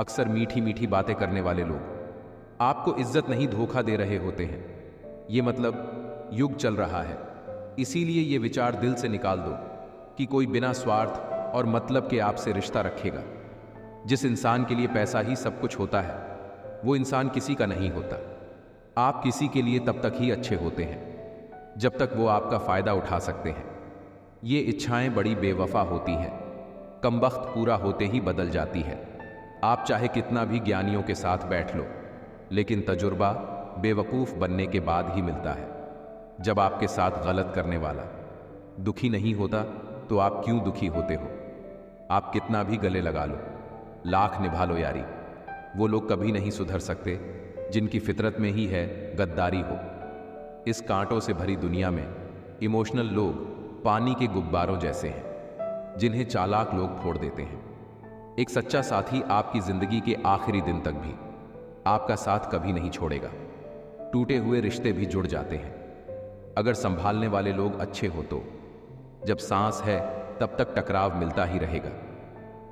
अक्सर मीठी मीठी बातें करने वाले लोग आपको इज्जत नहीं धोखा दे रहे होते हैं। ये मतलब युग चल रहा है, इसीलिए ये विचार दिल से निकाल दो कि कोई बिना स्वार्थ और मतलब के आपसे रिश्ता रखेगा। जिस इंसान के लिए पैसा ही सब कुछ होता है, वो इंसान किसी का नहीं होता। आप किसी के लिए तब तक ही अच्छे होते हैं जब तक वो आपका फायदा उठा सकते हैं। ये इच्छाएं बड़ी बेवफा होती हैं, कमबख्त पूरा होते ही बदल जाती है। आप चाहे कितना भी ज्ञानियों के साथ बैठ लो, लेकिन तजुर्बा बेवकूफ़ बनने के बाद ही मिलता है। जब आपके साथ गलत करने वाला दुखी नहीं होता तो आप क्यों दुखी होते हो? आप कितना भी गले लगा लो, लाख निभा लो यारी, वो लोग कभी नहीं सुधर सकते जिनकी फितरत में ही है गद्दारी हो। इस कांटों से भरी दुनिया में इमोशनल लोग पानी के गुब्बारों जैसे हैं, जिन्हें चालाक लोग फोड़ देते हैं। एक सच्चा साथी आपकी जिंदगी के आखिरी दिन तक भी आपका साथ कभी नहीं छोड़ेगा। टूटे हुए रिश्ते भी जुड़ जाते हैं अगर संभालने वाले लोग अच्छे हो तो। जब सांस है तब तक टकराव मिलता ही रहेगा,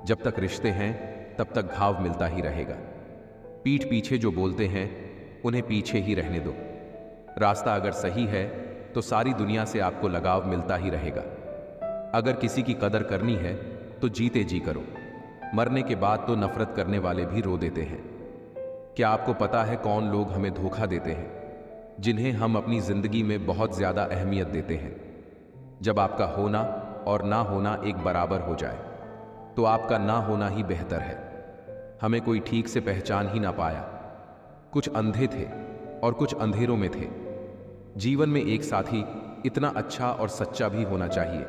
जब तक रिश्ते हैं तब तक घाव मिलता ही रहेगा। पीठ पीछे जो बोलते हैं उन्हें पीछे ही रहने दो। रास्ता अगर सही है तो सारी दुनिया से आपको लगाव मिलता ही रहेगा। अगर किसी की कदर करनी है तो जीते जी करो, मरने के बाद तो नफरत करने वाले भी रो देते हैं। क्या आपको पता है कौन लोग हमें धोखा देते हैं? जिन्हें हम अपनी जिंदगी में बहुत ज्यादा अहमियत देते हैं। जब आपका होना और ना होना एक बराबर हो जाए तो आपका ना होना ही बेहतर है। हमें कोई ठीक से पहचान ही ना पाया। कुछ अंधे थे और कुछ अंधेरों में थे। जीवन में एक साथी इतना अच्छा और सच्चा भी होना चाहिए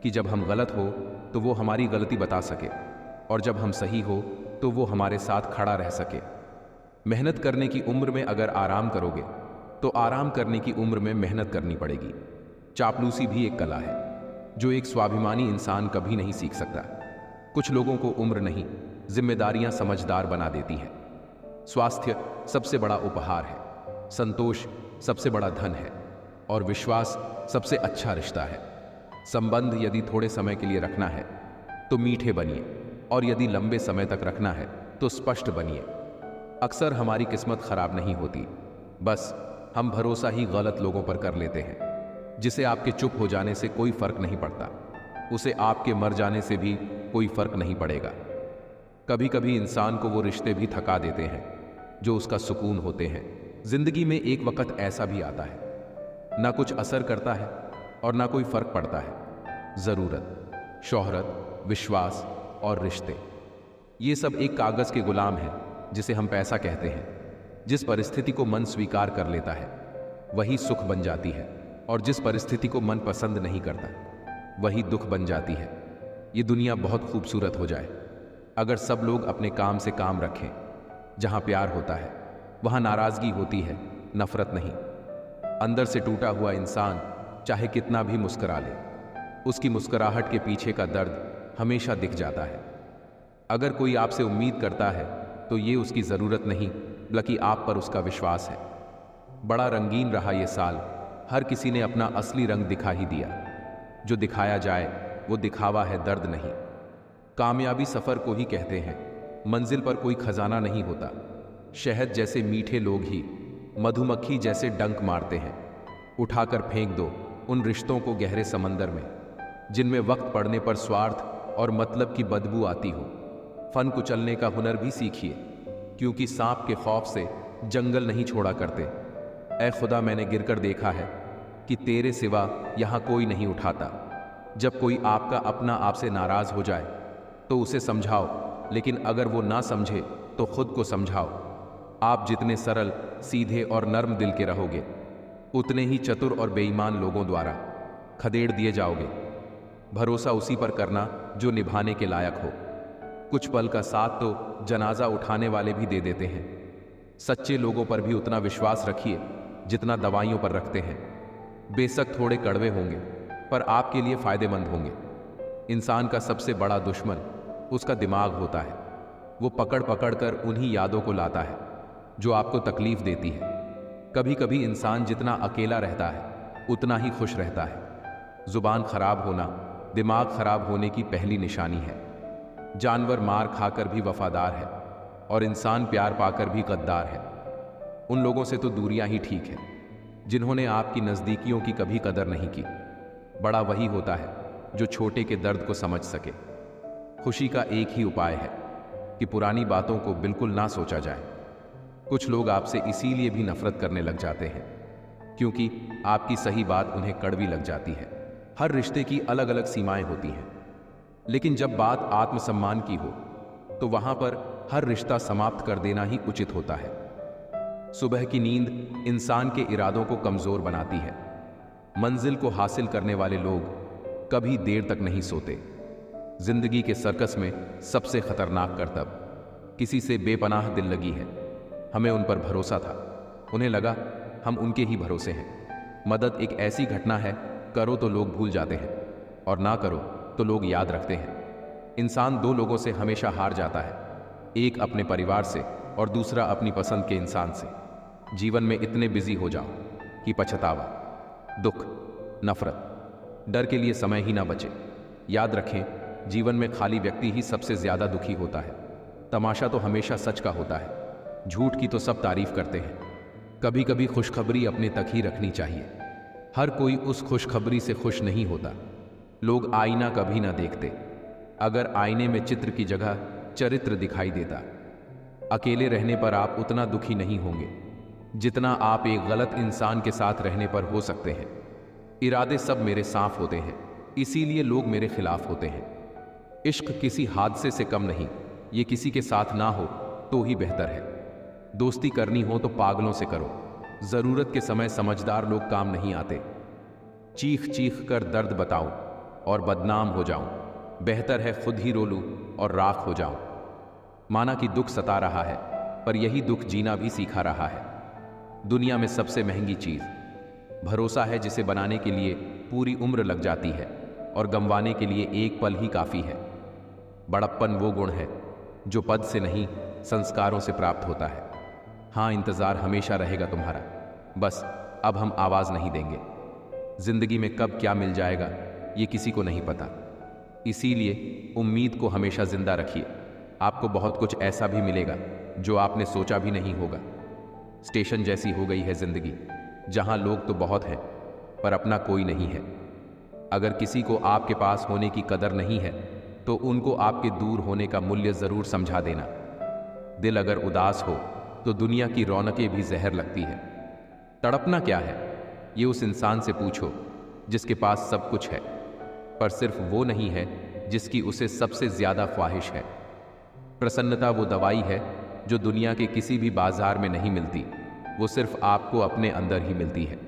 कि जब हम गलत हो तो वो हमारी गलती बता सके, और जब हम सही हो तो वो हमारे साथ खड़ा रह सके। मेहनत करने की उम्र में अगर आराम करोगे तो आराम करने की उम्र में मेहनत करनी पड़ेगी। चापलूसी भी एक कला है जो एक स्वाभिमानी इंसान कभी नहीं सीख सकता। कुछ लोगों को उम्र नहीं, जिम्मेदारियां समझदार बना देती हैं। स्वास्थ्य सबसे बड़ा उपहार है, संतोष सबसे बड़ा धन है, और विश्वास सबसे अच्छा रिश्ता है। संबंध यदि थोड़े समय के लिए रखना है तो मीठे बनिए, और यदि लंबे समय तक रखना है तो स्पष्ट बनिए। अक्सर हमारी किस्मत खराब नहीं होती, बस हम भरोसा ही गलत लोगों पर कर लेते हैं। जिसे आपके चुप हो जाने से कोई फर्क नहीं पड़ता, उसे आपके मर जाने से भी कोई फर्क नहीं पड़ेगा। कभी कभी इंसान को वो रिश्ते भी थका देते हैं जो उसका सुकून होते हैं। जिंदगी में एक वक्त ऐसा भी आता है ना कुछ असर करता है और ना कोई फर्क पड़ता है। जरूरत, शोहरत, विश्वास और रिश्ते, ये सब एक कागज के गुलाम हैं जिसे हम पैसा कहते हैं। जिस परिस्थिति को मन स्वीकार कर लेता है वही सुख बन जाती है, और जिस परिस्थिति को मन पसंद नहीं करता वही दुख बन जाती है। ये दुनिया बहुत खूबसूरत हो जाए अगर सब लोग अपने काम से काम रखें। जहां प्यार होता है वहां नाराजगी होती है, नफरत नहीं। अंदर से टूटा हुआ इंसान चाहे कितना भी मुस्कुरा ले, उसकी मुस्कुराहट के पीछे का दर्द हमेशा दिख जाता है। अगर कोई आपसे उम्मीद करता है तो ये उसकी ज़रूरत नहीं, बल्कि आप पर उसका विश्वास है। बड़ा रंगीन रहा ये साल, हर किसी ने अपना असली रंग दिखा ही दिया। जो दिखाया जाए वो दिखावा है, दर्द नहीं। कामयाबी सफ़र को ही कहते हैं, मंजिल पर कोई खजाना नहीं होता। शहद जैसे मीठे लोग ही मधुमक्खी जैसे डंक मारते हैं। उठाकर फेंक दो उन रिश्तों को गहरे समंदर में, जिनमें वक्त पड़ने पर स्वार्थ और मतलब की बदबू आती हो। फन कुचलने का हुनर भी सीखिए, क्योंकि सांप के खौफ से जंगल नहीं छोड़ा करते। ऐ खुदा, मैंने गिरकर देखा है कि तेरे सिवा यहाँ कोई नहीं उठाता। जब कोई आपका अपना आपसे नाराज हो जाए तो उसे समझाओ, लेकिन अगर वो ना समझे तो खुद को समझाओ। आप जितने सरल, सीधे और नर्म दिल के रहोगे, उतने ही चतुर और बेईमान लोगों द्वारा खदेड़ दिए जाओगे। भरोसा उसी पर करना जो निभाने के लायक हो। कुछ पल का साथ तो जनाजा उठाने वाले भी दे देते हैं। सच्चे लोगों पर भी उतना विश्वास रखिए जितना दवाइयों पर रखते हैं। बेशक थोड़े कड़वे होंगे पर आपके लिए फायदेमंद होंगे। इंसान का सबसे बड़ा दुश्मन उसका दिमाग होता है। वो पकड़ पकड़ कर उन्हीं यादों को लाता है जो आपको तकलीफ देती है। कभी कभी इंसान जितना अकेला रहता है उतना ही खुश रहता है। जुबान खराब होना दिमाग खराब होने की पहली निशानी है। जानवर मार खाकर भी वफादार है, और इंसान प्यार पाकर भी गद्दार है। उन लोगों से तो दूरियां ही ठीक है जिन्होंने आपकी नज़दीकियों की कभी कदर नहीं की। बड़ा वही होता है जो छोटे के दर्द को समझ सके। खुशी का एक ही उपाय है कि पुरानी बातों को बिल्कुल ना सोचा जाए। कुछ लोग आपसे इसीलिए भी नफरत करने लग जाते हैं क्योंकि आपकी सही बात उन्हें कड़वी लग जाती है। हर रिश्ते की अलग अलग सीमाएं होती हैं, लेकिन जब बात आत्मसम्मान की हो तो वहां पर हर रिश्ता समाप्त कर देना ही उचित होता है। सुबह की नींद इंसान के इरादों को कमजोर बनाती है। मंजिल को हासिल करने वाले लोग कभी देर तक नहीं सोते। जिंदगी के सर्कस में सबसे खतरनाक करतब किसी से बेपनाह दिल लगी है। हमें उन पर भरोसा था, उन्हें लगा हम उनके ही भरोसे हैं। मदद एक ऐसी घटना है, करो तो लोग भूल जाते हैं और ना करो तो लोग याद रखते हैं। इंसान दो लोगों से हमेशा हार जाता है, एक अपने परिवार से और दूसरा अपनी पसंद के इंसान से। जीवन में इतने बिजी हो जाओ कि पछतावा, दुख, नफरत, डर के लिए समय ही ना बचे। याद रखें, जीवन में खाली व्यक्ति ही सबसे ज्यादा दुखी होता है। तमाशा तो हमेशा सच का होता है, झूठ की तो सब तारीफ करते हैं। कभी कभी खुशखबरी अपने तक ही रखनी चाहिए। हर कोई उस खुशखबरी से खुश नहीं होता। लोग आईना कभी ना देखते। अगर आईने में चित्र की जगह चरित्र दिखाई देता, अकेले रहने पर आप उतना दुखी नहीं होंगे जितना आप एक गलत इंसान के साथ रहने पर हो सकते हैं। इरादे सब मेरे साफ होते हैं, इसीलिए लोग मेरे खिलाफ होते हैं। इश्क किसी हादसे से कम नहीं, ये किसी के साथ ना हो तो ही बेहतर है। दोस्ती करनी हो तो पागलों से करो। जरूरत के समय समझदार लोग काम नहीं आते। चीख चीख कर दर्द बताऊं और बदनाम हो जाऊं, बेहतर है खुद ही रो लूं और राख हो जाऊं। माना कि दुख सता रहा है, पर यही दुख जीना भी सीखा रहा है। दुनिया में सबसे महंगी चीज भरोसा है, जिसे बनाने के लिए पूरी उम्र लग जाती है और गंवाने के लिए एक पल ही काफी है। बड़प्पन वो गुण है जो पद से नहीं, संस्कारों से प्राप्त होता है। हाँ, इंतजार हमेशा रहेगा तुम्हारा, बस अब हम आवाज नहीं देंगे। जिंदगी में कब क्या मिल जाएगा ये किसी को नहीं पता, इसीलिए उम्मीद को हमेशा जिंदा रखिए। आपको बहुत कुछ ऐसा भी मिलेगा जो आपने सोचा भी नहीं होगा। स्टेशन जैसी हो गई है जिंदगी, जहां लोग तो बहुत हैं पर अपना कोई नहीं है। अगर किसी को आपके पास होने की कदर नहीं है तो उनको आपके दूर होने का मूल्य जरूर समझा देना। दिल अगर उदास हो तो दुनिया की रौनकें भी जहर लगती है। तड़पना क्या है, ये उस इंसान से पूछो जिसके पास सब कुछ है, पर सिर्फ वो नहीं है जिसकी उसे सबसे ज्यादा ख्वाहिश है। प्रसन्नता वो दवाई है जो दुनिया के किसी भी बाजार में नहीं मिलती, वो सिर्फ आपको अपने अंदर ही मिलती है।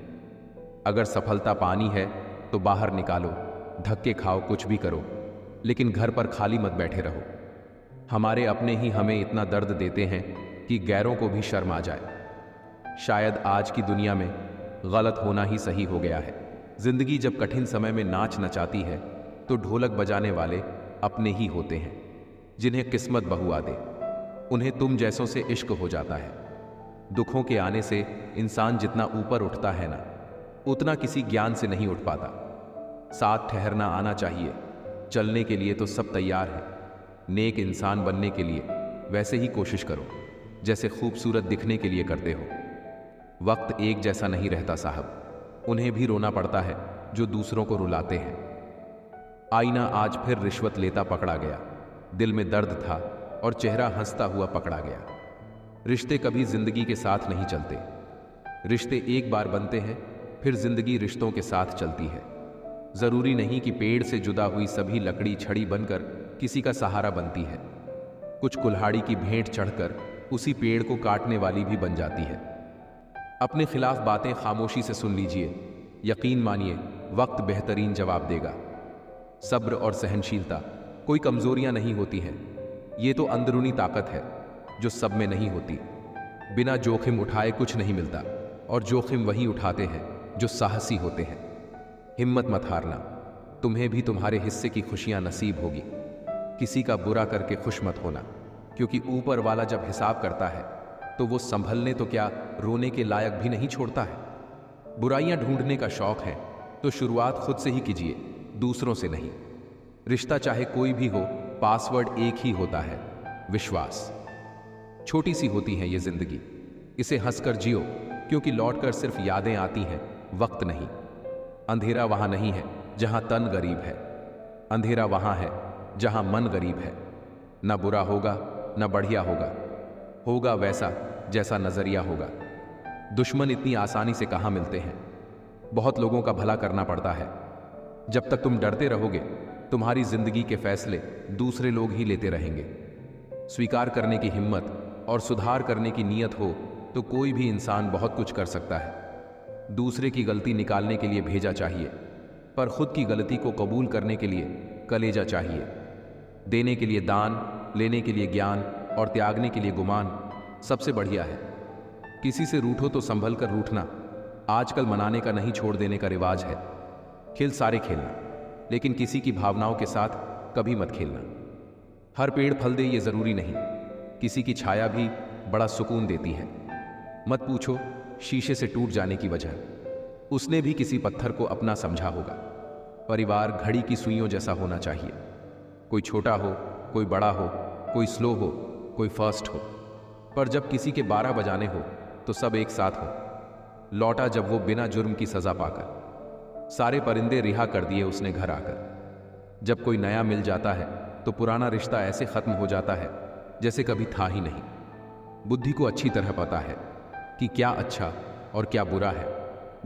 अगर सफलता पानी है तो बाहर निकालो, धक्के खाओ, कुछ भी करो, लेकिन घर पर खाली मत बैठे रहो। हमारे अपने ही हमें इतना दर्द देते हैं कि गैरों को भी शर्म आ जाए। शायद आज की दुनिया में गलत होना ही सही हो गया है। जिंदगी जब कठिन समय में नाच नचाती है तो ढोलक बजाने वाले अपने ही होते हैं, जिन्हें किस्मत बहुआ दे। उन्हें तुम जैसों से इश्क हो जाता है। दुखों के आने से इंसान जितना ऊपर उठता है ना, उतना किसी ज्ञान से नहीं उठ पाता। साथ ठहरना आना चाहिए, चलने के लिए तो सब तैयार है। नेक इंसान बनने के लिए वैसे ही कोशिश करो जैसे खूबसूरत दिखने के लिए करते हो। वक्त एक जैसा नहीं रहता साहब, उन्हें भी रोना पड़ता है जो दूसरों को रुलाते हैं। आईना आज फिर रिश्वत लेता पकड़ा गया। दिल में दर्द था और चेहरा हंसता हुआ पकड़ा गया। रिश्ते कभी जिंदगी के साथ नहीं चलते। रिश्ते एक बार बनते हैं, फिर जिंदगी रिश्तों के साथ चलती है। जरूरी नहीं कि पेड़ से जुदा हुई सभी लकड़ी छड़ी बनकर किसी का सहारा बनती है। कुछ कुल्हाड़ी की भेंट चढ़कर उसी पेड़ को काटने वाली भी बन जाती है। अपने खिलाफ बातें खामोशी से सुन लीजिए, यकीन मानिए वक्त बेहतरीन जवाब देगा। सब्र और सहनशीलता कोई कमजोरियां नहीं होती हैं, ये तो अंदरूनी ताकत है जो सब में नहीं होती। बिना जोखिम उठाए कुछ नहीं मिलता, और जोखिम वही उठाते हैं जो साहसी होते हैं। हिम्मत मत हारना, तुम्हें भी तुम्हारे हिस्से की खुशियां नसीब होगी। किसी का बुरा करके खुश मत होना, क्योंकि ऊपर वाला जब हिसाब करता है तो वो संभलने तो क्या, रोने के लायक भी नहीं छोड़ता है। बुराइयां ढूंढने का शौक है तो शुरुआत खुद से ही कीजिए, दूसरों से नहीं। रिश्ता चाहे कोई भी हो, पासवर्ड एक ही होता है, विश्वास। छोटी सी होती है ये जिंदगी, इसे हंसकर जियो, क्योंकि लौटकर सिर्फ यादें आती हैं, वक्त नहीं। अंधेरा वहां नहीं है जहां तन गरीब है, अंधेरा वहां है जहां मन गरीब है। न बुरा होगा न बढ़िया होगा, होगा वैसा जैसा नजरिया होगा। दुश्मन इतनी आसानी से कहां मिलते हैं, बहुत लोगों का भला करना पड़ता है। जब तक तुम डरते रहोगे, तुम्हारी जिंदगी के फैसले दूसरे लोग ही लेते रहेंगे। स्वीकार करने की हिम्मत और सुधार करने की नीयत हो तो कोई भी इंसान बहुत कुछ कर सकता है। दूसरे की गलती निकालने के लिए भेजा चाहिए, पर खुद की गलती को कबूल करने के लिए कलेजा चाहिए। देने के लिए दान, लेने के लिए ज्ञान और त्यागने के लिए गुमान सबसे बढ़िया है। किसी से रूठो तो संभल कर रूठना आजकल मनाने का नहीं, छोड़ देने का रिवाज है। खेल सारे खेलना, लेकिन किसी की भावनाओं के साथ कभी मत खेलना। हर पेड़ फल दे ये जरूरी नहीं, किसी की छाया भी बड़ा सुकून देती है। मत पूछो शीशे से टूट जाने की वजह, उसने भी किसी पत्थर को अपना समझा होगा। परिवार घड़ी की सुइयों जैसा होना चाहिए, कोई छोटा हो, कोई बड़ा हो, कोई स्लो हो, कोई फास्ट हो, पर जब किसी के 12 बजाने हो तो सब एक साथ हो। लौटा जब वो बिना जुर्म की सजा पाकर, सारे परिंदे रिहा कर दिए उसने घर आकर। जब कोई नया मिल जाता है तो पुराना रिश्ता ऐसे खत्म हो जाता है जैसे कभी था ही नहीं। बुद्धि को अच्छी तरह पता है कि क्या अच्छा और क्या बुरा है।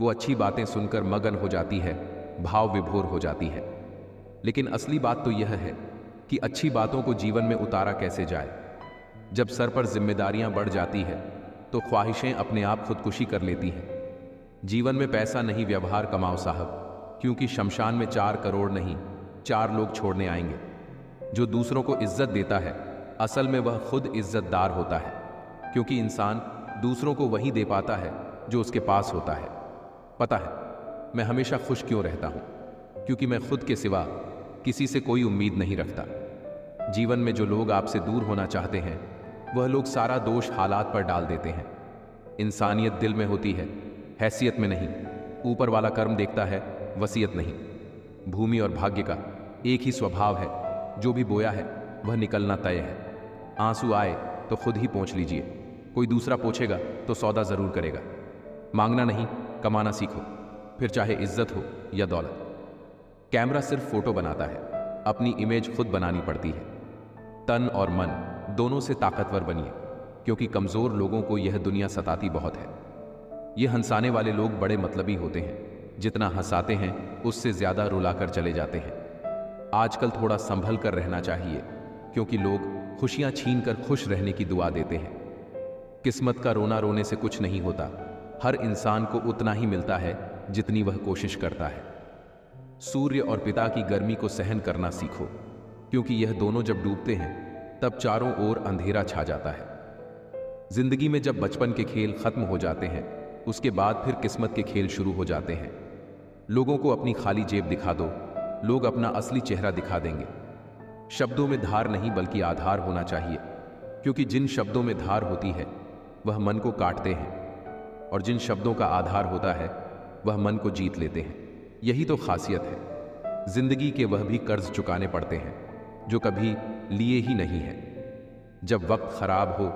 वो अच्छी बातें सुनकर मगन हो जाती है, भाव विभोर हो जाती है। लेकिन असली बात तो यह है कि अच्छी बातों को जीवन में उतारा कैसे जाए। जब सर पर जिम्मेदारियां बढ़ जाती है तो ख्वाहिशें अपने आप खुदकुशी कर लेती हैं। जीवन में पैसा नहीं, व्यवहार कमाओ साहब, क्योंकि शमशान में 4 करोड़ नहीं 4 लोग छोड़ने आएंगे। जो दूसरों को इज्जत देता है असल में वह खुद इज्जतदार होता है, क्योंकि इंसान दूसरों को वही दे पाता है जो उसके पास होता है। पता है मैं हमेशा खुश क्यों रहता हूं? क्योंकि मैं खुद के सिवा किसी से कोई उम्मीद नहीं रखता। जीवन में जो लोग आपसे दूर होना चाहते हैं वह लोग सारा दोष हालात पर डाल देते हैं। इंसानियत दिल में होती है, हैसियत में नहीं। ऊपर वाला कर्म देखता है, वसीयत नहीं। भूमि और भाग्य का एक ही स्वभाव है, जो भी बोया है वह निकलना तय है। आंसू आए तो खुद ही पोंछ लीजिए, कोई दूसरा पोंछेगा तो सौदा जरूर करेगा। मांगना नहीं, कमाना सीखो, फिर चाहे इज्जत हो या दौलत। कैमरा सिर्फ फोटो बनाता है, अपनी इमेज खुद बनानी पड़ती है। तन और मन दोनों से ताकतवर बनिए, क्योंकि कमजोर लोगों को यह दुनिया सताती बहुत है। ये हंसाने वाले लोग बड़े मतलबी होते हैं, जितना हंसाते हैं उससे ज्यादा रुलाकर चले जाते हैं। आजकल थोड़ा संभल कर रहना चाहिए, क्योंकि लोग खुशियां छीन कर खुश रहने की दुआ देते हैं। किस्मत का रोना रोने से कुछ नहीं होता, हर इंसान को उतना ही मिलता है जितनी वह कोशिश करता है। सूर्य और पिता की गर्मी को सहन करना सीखो, क्योंकि यह दोनों जब डूबते हैं तब चारों ओर अंधेरा छा जाता है। जिंदगी में जब बचपन के खेल खत्म हो जाते हैं, उसके बाद फिर किस्मत के खेल शुरू हो जाते हैं। लोगों को अपनी खाली जेब दिखा दो, लोग अपना असली चेहरा दिखा देंगे। शब्दों में धार नहीं बल्कि आधार होना चाहिए, क्योंकि जिन शब्दों में धार होती है वह मन को काटते हैं, और जिन शब्दों का आधार होता है वह मन को जीत लेते हैं। यही तो खासियत है जिंदगी के, वह भी कर्ज चुकाने पड़ते हैं जो कभी लिए ही नहीं है। जब वक्त खराब हो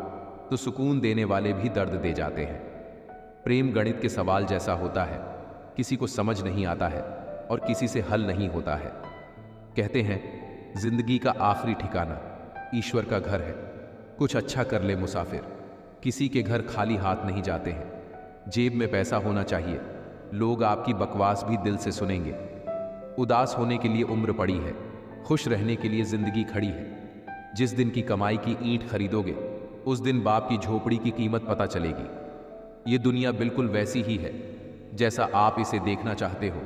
तो सुकून देने वाले भी दर्द दे जाते हैं। प्रेम गणित के सवाल जैसा होता है, किसी को समझ नहीं आता है और किसी से हल नहीं होता है। कहते हैं जिंदगी का आखिरी ठिकाना ईश्वर का घर है। कुछ अच्छा कर ले मुसाफिर, किसी के घर खाली हाथ नहीं जाते हैं। जेब में पैसा होना चाहिए, लोग आपकी बकवास भी दिल से सुनेंगे। उदास होने के लिए उम्र पड़ी है, खुश रहने के लिए जिंदगी खड़ी है। जिस दिन की कमाई की ईंट खरीदोगे उस दिन बाप की झोपड़ी की कीमत पता चलेगी। ये दुनिया बिल्कुल वैसी ही है जैसा आप इसे देखना चाहते हो।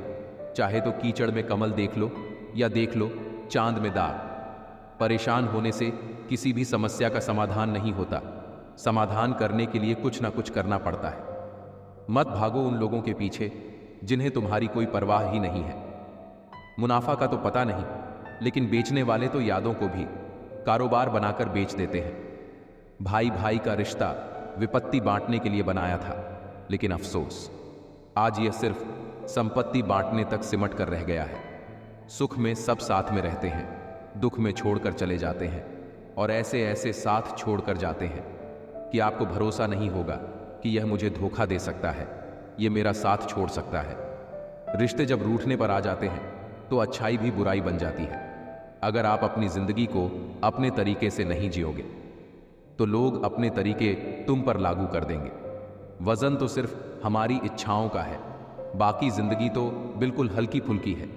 चाहे तो कीचड़ में कमल देख लो या देख लो चांद में दाग। परेशान होने से किसी भी समस्या का समाधान नहीं होता, समाधान करने के लिए कुछ ना कुछ करना पड़ता है। मत भागो उन लोगों के पीछे जिन्हें तुम्हारी कोई परवाह ही नहीं है। मुनाफा का तो पता नहीं, लेकिन बेचने वाले तो यादों को भी कारोबार बनाकर बेच देते हैं। भाई भाई का रिश्ता विपत्ति बांटने के लिए बनाया था, लेकिन अफसोस आज यह सिर्फ संपत्ति बांटने तक सिमट कर रह गया है। सुख में सब साथ में रहते हैं, दुख में छोड़कर चले जाते हैं, और ऐसे ऐसे साथ छोड़कर जाते हैं। कि आपको भरोसा नहीं होगा कि यह मुझे धोखा दे सकता है, यह मेरा साथ छोड़ सकता है। रिश्ते जब रूठने पर आ जाते हैं तो अच्छाई भी बुराई बन जाती है। अगर आप अपनी जिंदगी को अपने तरीके से नहीं जियोगे तो लोग अपने तरीके तुम पर लागू कर देंगे। वजन तो सिर्फ हमारी इच्छाओं का है, बाकी जिंदगी तो बिल्कुल हल्की फुल्की है।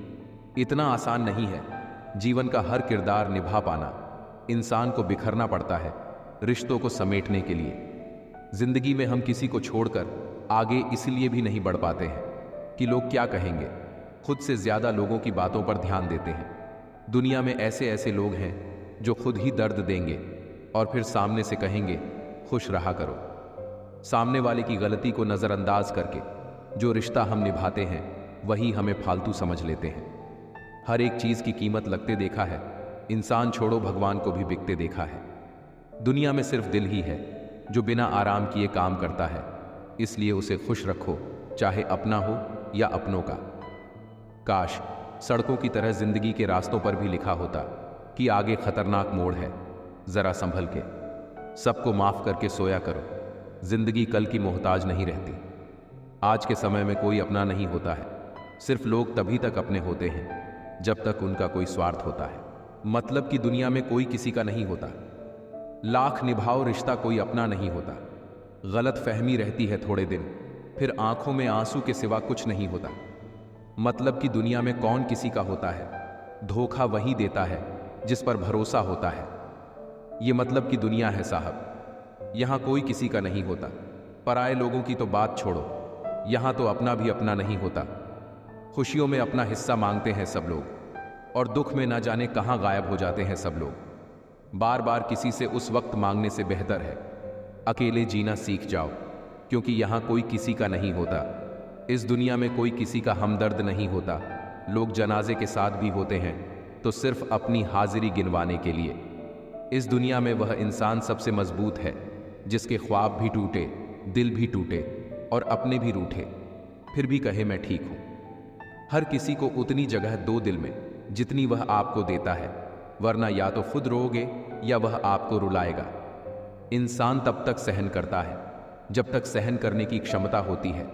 इतना आसान नहीं है जीवन का हर किरदार निभा पाना। इंसान को बिखरना पड़ता है रिश्तों को समेटने के लिए। जिंदगी में हम किसी को छोड़कर आगे इसलिए भी नहीं बढ़ पाते हैं कि लोग क्या कहेंगे, खुद से ज्यादा लोगों की बातों पर ध्यान देते हैं। दुनिया में ऐसे ऐसे लोग हैं जो खुद ही दर्द देंगे और फिर सामने से कहेंगे खुश रहा करो। सामने वाले की गलती को नज़रअंदाज करके जो रिश्ता हम निभाते हैं वही हमें फालतू समझ लेते हैं। हर एक चीज़ की कीमत लगते देखा है, इंसान छोड़ो भगवान को भी बिकते देखा है। दुनिया में सिर्फ दिल ही है जो बिना आराम किए काम करता है, इसलिए उसे खुश रखो, चाहे अपना हो या अपनों का। काश सड़कों की तरह जिंदगी के रास्तों पर भी लिखा होता कि आगे खतरनाक मोड़ है, जरा संभल के। सबको माफ करके सोया करो, जिंदगी कल की मोहताज नहीं रहती। आज के समय में कोई अपना नहीं होता है, सिर्फ लोग तभी तक अपने होते हैं जब तक उनका कोई स्वार्थ होता है। मतलब कि दुनिया में कोई किसी का नहीं होता, लाख निभाओ रिश्ता कोई अपना नहीं होता। गलत फहमी रहती है थोड़े दिन, फिर आंखों में आंसू के सिवा कुछ नहीं होता। मतलब कि दुनिया में कौन किसी का होता है, धोखा वही देता है जिस पर भरोसा होता है। ये मतलब कि दुनिया है साहब, यहाँ कोई किसी का नहीं होता। पराए लोगों की तो बात छोड़ो, यहाँ तो अपना भी अपना नहीं होता। खुशियों में अपना हिस्सा मांगते हैं सब लोग और दुख में ना जाने कहाँ गायब हो जाते हैं सब लोग। बार बार किसी से उस वक्त मांगने से बेहतर है अकेले जीना सीख जाओ, क्योंकि यहाँ कोई किसी का नहीं होता। इस दुनिया में कोई किसी का हमदर्द नहीं होता। लोग जनाजे के साथ भी होते हैं तो सिर्फ अपनी हाजिरी गिनवाने के लिए। इस दुनिया में वह इंसान सबसे मजबूत है जिसके ख्वाब भी टूटे, दिल भी टूटे और अपने भी रूठे, फिर भी कहे मैं ठीक हूं। हर किसी को उतनी जगह दो दिल में जितनी वह आपको देता है, वरना या तो खुद रोओगे या वह आपको रुलाएगा। इंसान तब तक सहन करता है जब तक सहन करने की क्षमता होती है।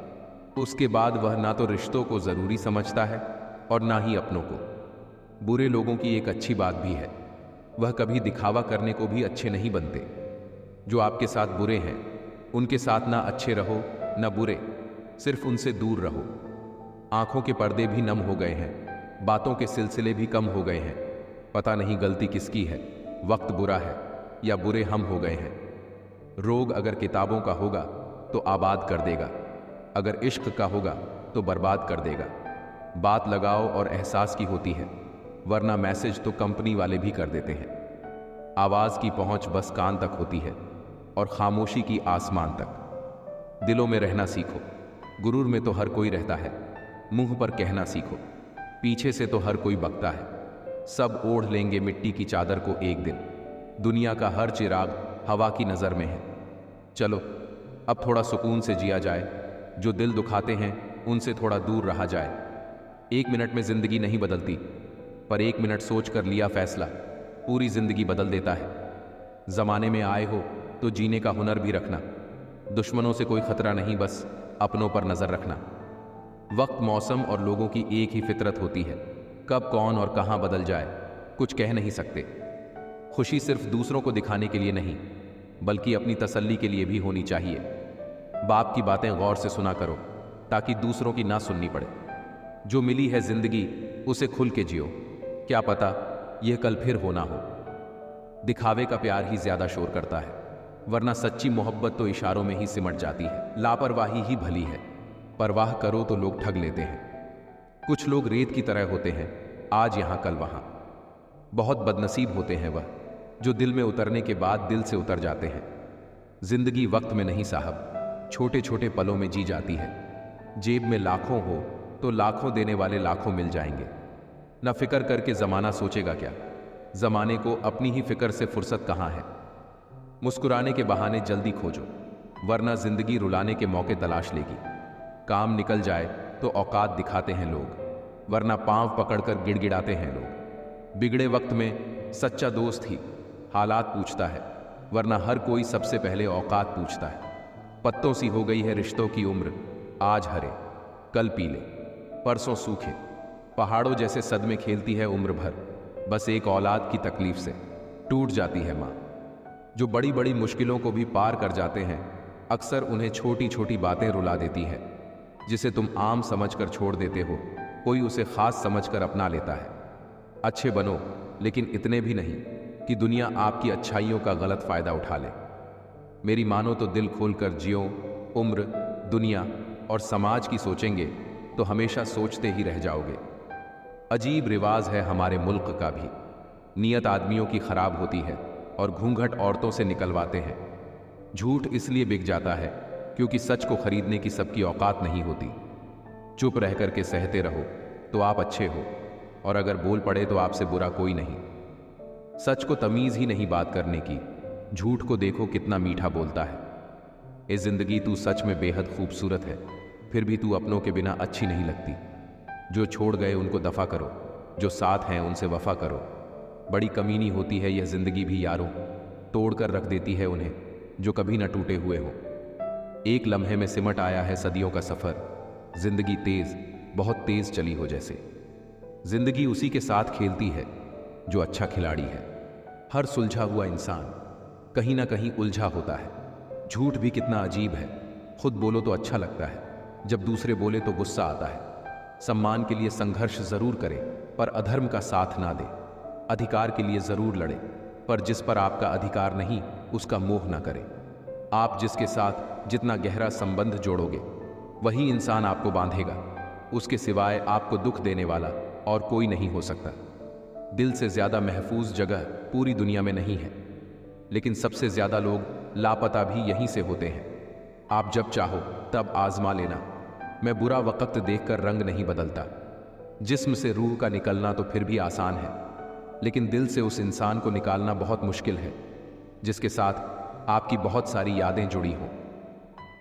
उसके बाद वह ना तो रिश्तों को जरूरी समझता है और ना ही अपनों को। बुरे लोगों की एक अच्छी बात भी है, वह कभी दिखावा करने को भी अच्छे नहीं बनते। जो आपके साथ बुरे हैं उनके साथ ना अच्छे रहो ना बुरे, सिर्फ उनसे दूर रहो। आंखों के पर्दे भी नम हो गए हैं, बातों के सिलसिले भी कम हो गए हैं। पता नहीं गलती किसकी है, वक्त बुरा है या बुरे हम हो गए हैं। रोग अगर किताबों का होगा तो आबाद कर देगा, अगर इश्क का होगा तो बर्बाद कर देगा। बात लगाओ और एहसास की होती है, वरना मैसेज तो कंपनी वाले भी कर देते हैं। आवाज़ की पहुंच बस कान तक होती है और खामोशी की आसमान तक। दिलों में रहना सीखो, गुरूर में तो हर कोई रहता है। मुंह पर कहना सीखो, पीछे से तो हर कोई बकता है। सब ओढ़ लेंगे मिट्टी की चादर को एक दिन। दुनिया का हर चिराग हवा की नज़र में है। चलो अब थोड़ा सुकून से जिया जाए, जो दिल दुखाते हैं उनसे थोड़ा दूर रहा जाए। 1 मिनट में जिंदगी नहीं बदलती, पर 1 मिनट सोच कर लिया फैसला पूरी जिंदगी बदल देता है। जमाने में आए हो तो जीने का हुनर भी रखना। दुश्मनों से कोई खतरा नहीं, बस अपनों पर नजर रखना। वक्त, मौसम और लोगों की एक ही फितरत होती है, कब कौन और कहां बदल जाए कुछ कह नहीं सकते। खुशी सिर्फ दूसरों को दिखाने के लिए नहीं, बल्कि अपनी तसल्ली के लिए भी होनी चाहिए। बाप की बातें गौर से सुना करो ताकि दूसरों की ना सुननी पड़े। जो मिली है जिंदगी उसे खुल के जियो, क्या पता यह कल फिर होना हो। दिखावे का प्यार ही ज्यादा शोर करता है, वरना सच्ची मोहब्बत तो इशारों में ही सिमट जाती है। लापरवाही ही भली है, परवाह करो तो लोग ठग लेते हैं। कुछ लोग रेत की तरह होते हैं, आज यहां कल वहां। बहुत बदनसीब होते हैं वह जो दिल में उतरने के बाद दिल से उतर जाते हैं। जिंदगी वक्त में नहीं साहब, छोटे छोटे पलों में जी जाती है। जेब में लाखों हो तो लाखों देने वाले लाखों मिल जाएंगे। न फिक्र करके जमाना सोचेगा क्या, जमाने को अपनी ही फिक्र से फुर्सत कहां है। मुस्कुराने के बहाने जल्दी खोजो, वरना जिंदगी रुलाने के मौके तलाश लेगी। काम निकल जाए तो औकात दिखाते हैं लोग, वरना पांव पकड़कर गिड़गिड़ाते हैं लोग। बिगड़े वक्त में सच्चा दोस्त ही हालात पूछता है, वरना हर कोई सबसे पहले औकात पूछता है। पत्तों सी हो गई है रिश्तों की उम्र, आज हरे कल पीले परसों सूखे। पहाड़ों जैसे सदमे खेलती है उम्र भर, बस एक औलाद की तकलीफ से टूट जाती है माँ। जो बड़ी बड़ी मुश्किलों को भी पार कर जाते हैं, अक्सर उन्हें छोटी छोटी बातें रुला देती है। जिसे तुम आम समझकर छोड़ देते हो, कोई उसे खास समझकर अपना लेता है। अच्छे बनो, लेकिन इतने भी नहीं कि दुनिया आपकी अच्छाइयों का गलत फायदा उठा ले। मेरी मानो तो दिल खोलकर जियो। उम्र, दुनिया और समाज की सोचेंगे तो हमेशा सोचते ही रह जाओगे। अजीब रिवाज है हमारे मुल्क का भी। नीयत आदमियों की खराब होती है और घूंघट औरतों से निकलवाते हैं। झूठ इसलिए बिक जाता है क्योंकि सच को खरीदने की सबकी औकात नहीं होती। चुप रह कर के सहते रहो तो आप अच्छे हो, और अगर बोल पड़े तो आपसे बुरा कोई नहीं। सच को तमीज ही नहीं बात करने की, झूठ को देखो कितना मीठा बोलता है। ये जिंदगी तू सच में बेहद खूबसूरत है, फिर भी तू अपनों के बिना अच्छी नहीं लगती। जो छोड़ गए उनको दफा करो, जो साथ हैं उनसे वफा करो। बड़ी कमीनी होती है यह जिंदगी भी यारों, तोड़ कर रख देती है उन्हें जो कभी ना टूटे हुए हों। एक लम्हे में सिमट आया है सदियों का सफर, जिंदगी तेज बहुत तेज चली हो जैसे। जिंदगी उसी के साथ खेलती है जो अच्छा खिलाड़ी है। हर सुलझा हुआ इंसान कहीं ना कहीं उलझा होता है। झूठ भी कितना अजीब है, खुद बोलो तो अच्छा लगता है, जब दूसरे बोले तो गुस्सा आता है। सम्मान के लिए संघर्ष जरूर करें पर अधर्म का साथ ना दे। अधिकार के लिए जरूर लड़े पर जिस पर आपका अधिकार नहीं उसका मोह ना करें। आप जिसके साथ जितना गहरा संबंध जोड़ोगे वही इंसान आपको बांधेगा। उसके सिवाय आपको दुख देने वाला और कोई नहीं हो सकता। दिल से ज्यादा महफूज जगह पूरी दुनिया में नहीं है, लेकिन सबसे ज्यादा लोग लापता भी यहीं से होते हैं। आप जब चाहो तब आजमा लेना। मैं बुरा वक्त देखकर रंग नहीं बदलता। जिस्म से रूह का निकलना तो फिर भी आसान है, लेकिन दिल से उस इंसान को निकालना बहुत मुश्किल है जिसके साथ आपकी बहुत सारी यादें जुड़ी हों।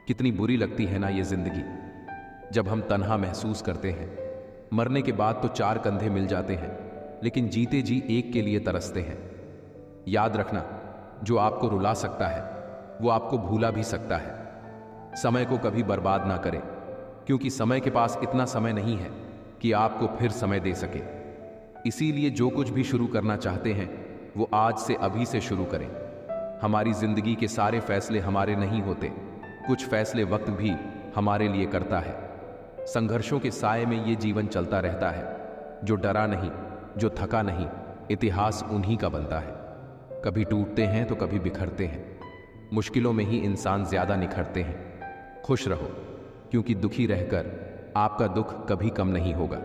कितनी बुरी लगती है ना ये जिंदगी, जब हम तन्हा महसूस करते हैं। मरने के बाद तो चार कंधे मिल जाते हैं, लेकिन जीते जी एक के लिए तरसते हैं। याद रखना, जो आपको रुला सकता है वो आपको भूला भी सकता है। समय को कभी बर्बाद ना करें, क्योंकि समय के पास इतना समय नहीं है कि आपको फिर समय दे सके। इसीलिए जो कुछ भी शुरू करना चाहते हैं वो आज से अभी से शुरू करें। हमारी जिंदगी के सारे फैसले हमारे नहीं होते, कुछ फैसले वक्त भी हमारे लिए करता है। संघर्षों के साए में ये जीवन चलता रहता है। जो डरा नहीं, जो थका नहीं, इतिहास उन्हीं का बनता है। कभी टूटते हैं तो कभी बिखरते हैं। मुश्किलों में ही इंसान ज्यादा निखरते हैं। खुश रहो, क्योंकि दुखी रहकर आपका दुख कभी कम नहीं होगा।